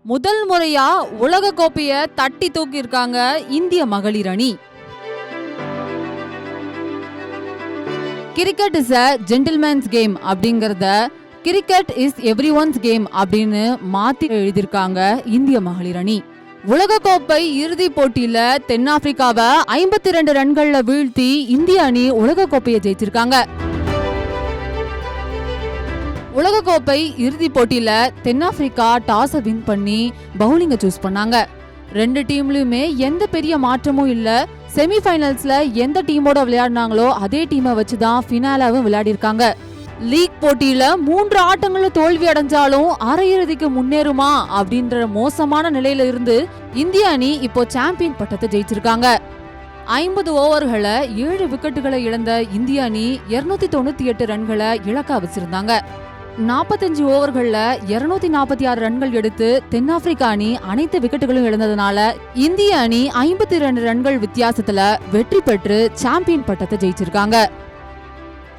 முதல் முறையா உலக கோப்பைய தட்டி தூக்கி இருக்காங்க இந்திய மகளிர் அணி. Cricket is a gentlemen's game அப்படிங்கறத கிரிக்கெட் இஸ் எவ்ரிஒன்ஸ் கேம் அப்படின்னு மாத்தி எழுதியிருக்காங்க இந்திய மகளிர் அணி. உலகக்கோப்பை இறுதி போட்டியில தென்னாப்பிரிக்காவை 52 ரன்கள்ல வீழ்த்தி இந்திய அணி உலகக்கோப்பையை ஜெயிச்சிருக்காங்க. உலகக்கோப்பை இறுதி போட்டியில தென்னாப்பிரிக்கா டாஸை வின் பண்ணி பவுலிங்க சூஸ் பண்ணாங்க. ரெண்டு டீம்லயுமே எந்த பெரிய மாற்றமும் இல்ல. செமிஃபைனல்ஸ்ல எந்த டீமோட விளையாடினாங்களோ அதே டீமை வச்சுதான் ஃபினாலாவும் விளையாடி இருக்காங்க. லீக் போட்டியில 3 ஆட்டங்களும் தோல்வி அடைஞ்சாலும் அரையிறுதிக்கு முன்னேறுமா அப்படின்ற மோசமான நிலையில இருந்து இந்திய அணி இப்போ சாம்பியன் பட்டத்தை ஜெயிச்சிருக்காங்க. 50 ஓவர்களை 7 விக்கெட்டுகளை இழந்த இந்திய அணி 298 ரன்களை இலக்கா வச்சிருந்தாங்க. 45 ஓவர்கள்ல 246 ரன்கள் எடுத்து தென்னாப்பிரிக்கா அணி அனைத்து விக்கெட்டுகளும் இழந்ததுனால இந்திய அணி 52 ரன்கள் வித்தியாசத்துல வெற்றி பெற்று சாம்பியன் பட்டத்தை ஜெயிச்சிருக்காங்க.